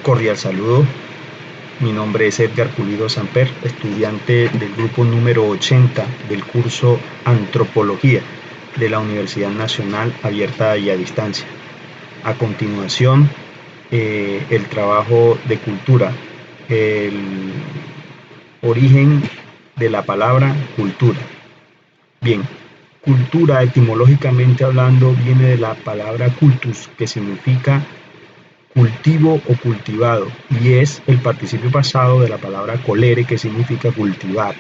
Cordial saludo. Mi nombre es Edgar Pulido Samper, estudiante del grupo número 80 del curso Antropología de la Universidad Nacional Abierta y a Distancia. A continuación, el trabajo de cultura, el origen de la palabra cultura. Bien, cultura etimológicamente hablando viene de la palabra cultus, que significa cultivo o cultivado, y es el participio pasado de la palabra colere, que significa cultivar.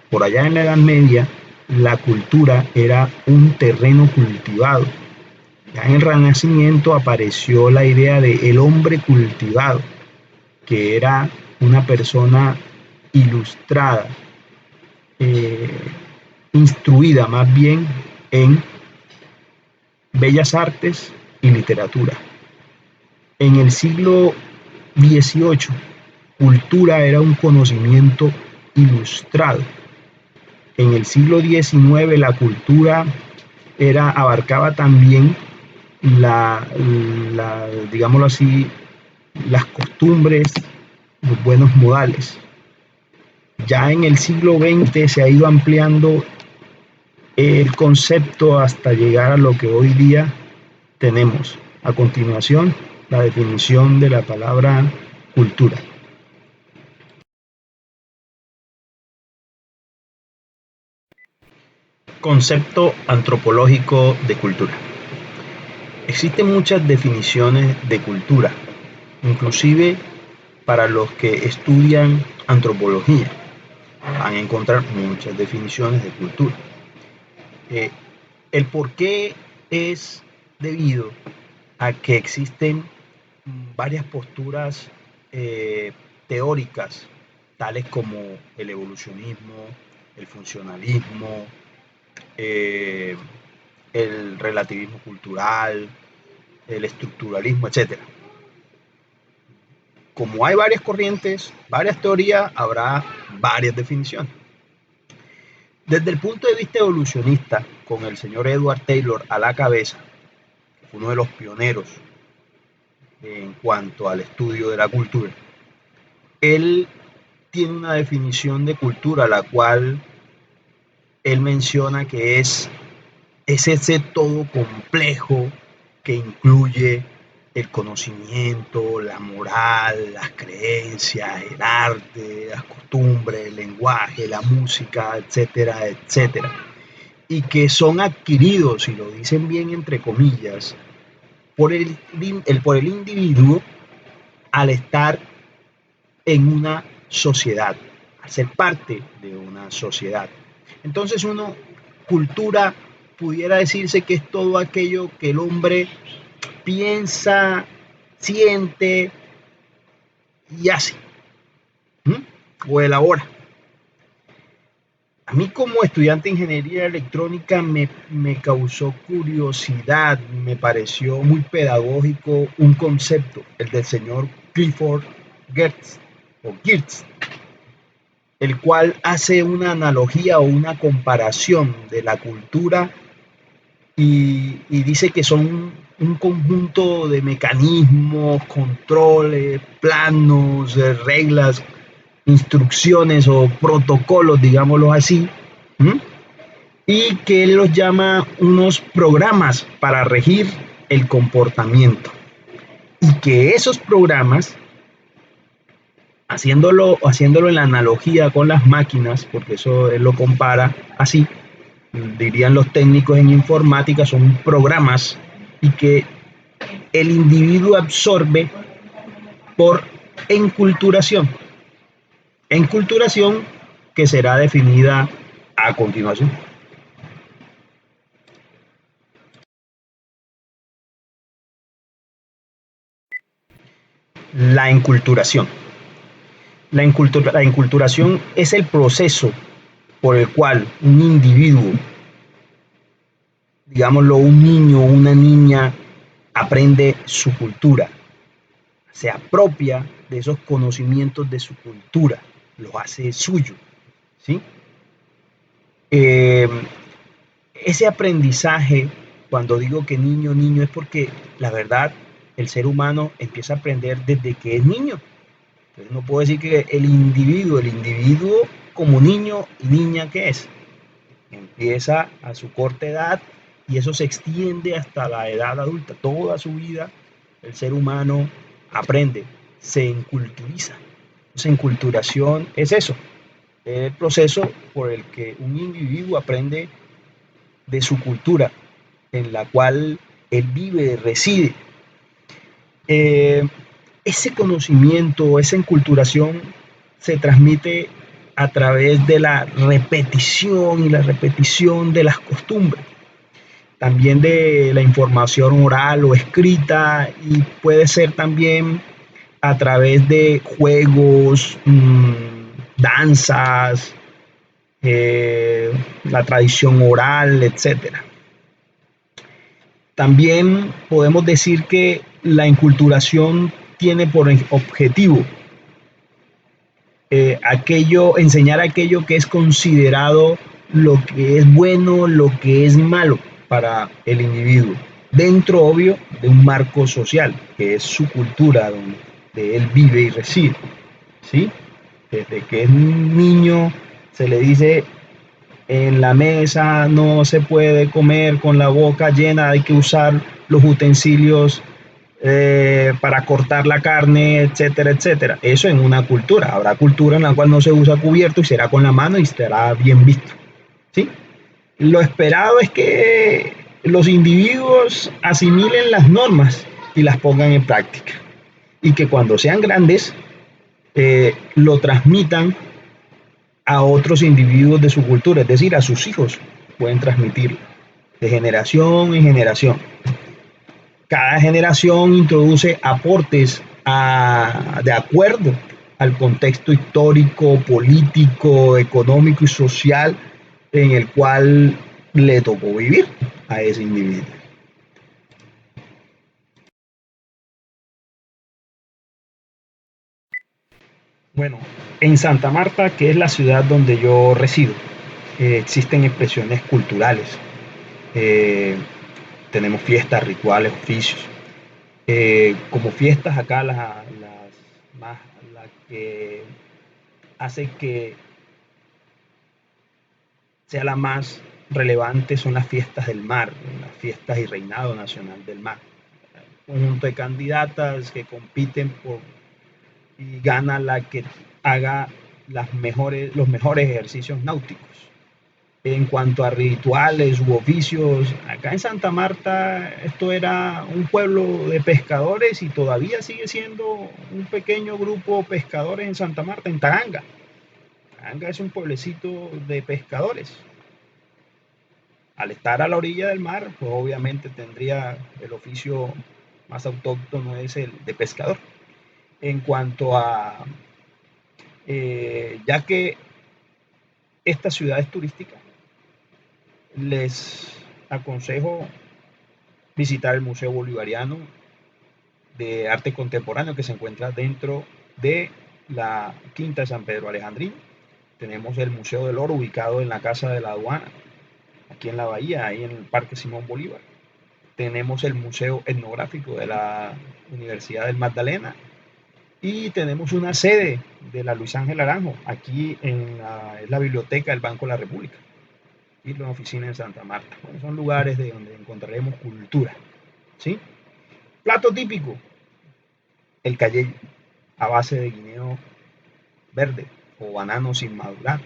Por allá en la Edad Media, la cultura era un terreno cultivado. Ya en el Renacimiento apareció la idea de el hombre cultivado, que era una persona ilustrada, eh, instruida más bien en bellas artes y literatura. En el siglo XVIII, cultura era un conocimiento ilustrado. En el siglo XIX, la cultura abarcaba también digámoslo así, las costumbres, los buenos modales. Ya en el siglo XX se ha ido ampliando el concepto hasta llegar a lo que hoy día tenemos. A continuación, la definición de la palabra cultura. Concepto antropológico de cultura. Existen muchas definiciones de cultura, inclusive para los que estudian antropología. Van a encontrar muchas definiciones de cultura. Eh, el por qué es debido a que existen varias posturas teóricas, tales como el evolucionismo, el funcionalismo, eh, el relativismo cultural, el estructuralismo, etcétera. Como hay varias corrientes, varias teorías, habrá varias definiciones. Desde el punto de vista evolucionista, con el señor Edward Taylor a la cabeza, que fue uno de los pioneros en cuanto al estudio de la cultura, él tiene una definición de cultura, la cual él menciona que es ese todo complejo que incluye el conocimiento, la moral, las creencias, el arte, las costumbres, el lenguaje, la música, etcétera, etcétera. Y que son adquiridos, y lo dicen bien entre comillas, por el individuo al estar en una sociedad, al ser parte de una sociedad. Entonces cultura pudiera decirse que es todo aquello que el hombre piensa, siente y hace, ¿m? O elabora. A mí como estudiante de ingeniería electrónica me causó curiosidad, me pareció muy pedagógico un concepto, el del señor Clifford Geertz, o Geertz, el cual hace una analogía o una comparación de la cultura y dice que son un conjunto de mecanismos, controles, planos, reglas, instrucciones o protocolos, digámoslo así, ¿m? Y que él los llama unos programas para regir el comportamiento. Y que esos programas, haciéndolo en la analogía con las máquinas, porque eso él lo compara así, dirían los técnicos en informática, son programas y que el individuo absorbe por enculturación. Enculturación que será definida a continuación. La enculturación. La enculturación es el proceso por el cual un individuo, digámoslo, un niño o una niña, aprende su cultura, se apropia de esos conocimientos de su cultura, los hace suyo, ¿sí? Eh, ese aprendizaje, cuando digo que niño, niño, es porque la verdad el ser humano empieza a aprender desde que es niño. Entonces no puedo decir que el individuo como niño y niña que es, empieza a su corta edad y eso se extiende hasta la edad adulta. Toda su vida el ser humano aprende, se enculturiza. Entonces, enculturación es eso, es el proceso por el que un individuo aprende de su cultura, en la cual él vive, reside. Eh, Ese conocimiento, esa enculturación se transmite a través de la repetición y la repetición de las costumbres, también de la información oral o escrita, y puede ser también a través de juegos, danzas, la tradición oral, etcétera. También podemos decir que la enculturación tiene por objetivo enseñar aquello que es considerado lo que es bueno, lo que es malo para el individuo, dentro, obvio, de un marco social, que es su cultura, donde él vive y reside, ¿sí? Desde que es un niño se le dice en la mesa no se puede comer con la boca llena, hay que usar los utensilios para cortar la carne, etcétera, etcétera. Eso en una cultura. Habrá cultura en la cual no se usa cubierto y será con la mano y estará bien visto. ¿Sí? Lo esperado es que los individuos asimilen las normas y las pongan en práctica. Y que cuando sean grandes, lo transmitan a otros individuos de su cultura, es decir, a sus hijos pueden transmitirlo de generación en generación. Cada generación introduce aportes de acuerdo al contexto histórico, político, económico y social en el cual le tocó vivir a ese individuo. Bueno, en Santa Marta, que es la ciudad donde yo resido, existen expresiones culturales. Eh, Tenemos fiestas, rituales, oficios. Como fiestas acá más, las que hace que sea la más relevante son las fiestas del mar, las fiestas y reinado nacional del mar. Un conjunto de candidatas que compiten y gana la que haga los mejores ejercicios náuticos. En cuanto a rituales u oficios, acá en Santa Marta esto era un pueblo de pescadores y todavía sigue siendo un pequeño grupo de pescadores en Santa Marta, en Taranga. Taranga es un pueblecito de pescadores. Al estar a la orilla del mar, pues obviamente tendría el oficio más autóctono, es el de pescador. En cuanto a, ya que esta ciudad es turística, les aconsejo visitar el Museo Bolivariano de Arte Contemporáneo que se encuentra dentro de la Quinta de San Pedro Alejandrino. Tenemos el Museo del Oro ubicado en la Casa de la Aduana, aquí en la Bahía, ahí en el Parque Simón Bolívar. Tenemos el Museo Etnográfico de la Universidad del Magdalena y tenemos una sede de la Luis Ángel Aranjo aquí en la Biblioteca del Banco de la República y la oficina en Santa Marta. Bueno, son lugares de donde encontraremos cultura. ¿Sí? Plato típico, el cayeye, a base de guineo verde o banano sin madurar.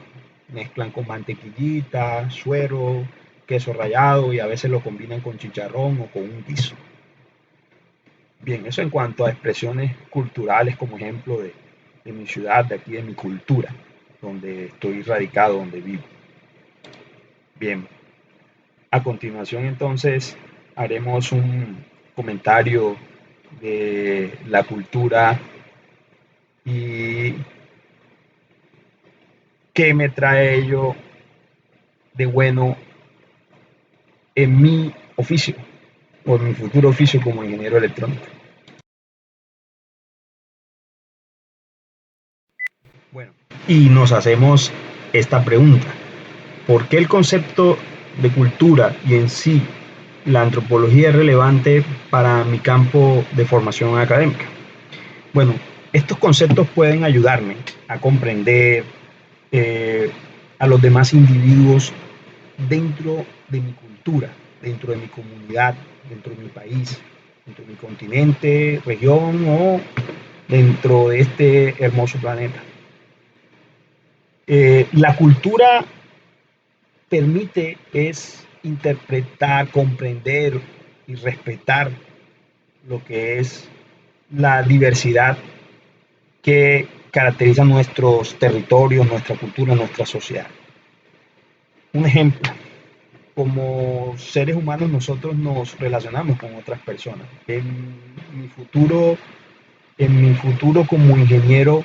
Mezclan con mantequillita, suero, queso rallado y a veces lo combinan con chicharrón o con un guiso. Bien, eso en cuanto a expresiones culturales como ejemplo de mi ciudad, de aquí, de mi cultura, donde estoy radicado, donde vivo. Bien, a continuación entonces haremos un comentario de la cultura y qué me trae ello de bueno en mi oficio o en mi futuro oficio como ingeniero electrónico. Bueno, y nos hacemos esta pregunta: ¿por qué el concepto de cultura y en sí la antropología es relevante para mi campo de formación académica? Bueno, estos conceptos pueden ayudarme a comprender eh, a los demás individuos dentro de mi cultura, dentro de mi comunidad, dentro de mi país, dentro de mi continente, región o dentro de este hermoso planeta. La cultura permite es interpretar, comprender y respetar lo que es la diversidad que caracteriza nuestros territorios, nuestra cultura, nuestra sociedad. Un ejemplo, como seres humanos nosotros nos relacionamos con otras personas. Mi futuro, en mi futuro como ingeniero,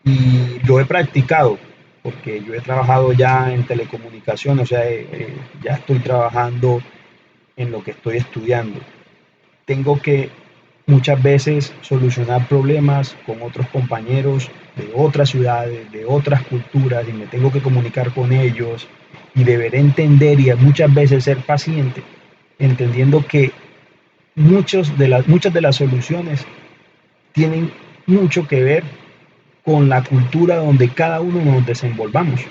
y lo he practicado, porque yo he trabajado ya en telecomunicaciones, o sea, ya estoy trabajando en lo que estoy estudiando. Tengo que muchas veces solucionar problemas con otros compañeros de otras ciudades, de otras culturas, y me tengo que comunicar con ellos y deber entender y muchas veces ser paciente, entendiendo que muchas de las soluciones tienen mucho que ver con la cultura donde cada uno nos desenvolvamos.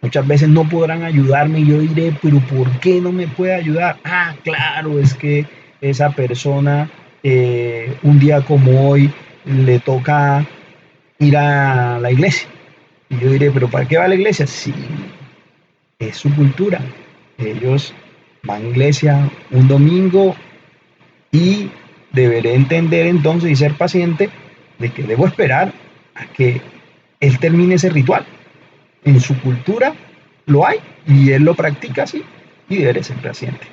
Muchas veces no podrán ayudarme y yo diré, pero ¿por qué no me puede ayudar? Ah, claro, es que esa persona un día como hoy le toca ir a la iglesia. Y yo diré, pero ¿para qué va a la iglesia? Sí, es su cultura. Ellos van a iglesia un domingo y deberé entender entonces y ser paciente de que debo esperar a que él termine ese ritual. En su cultura lo hay y él lo practica así y deberé ser paciente.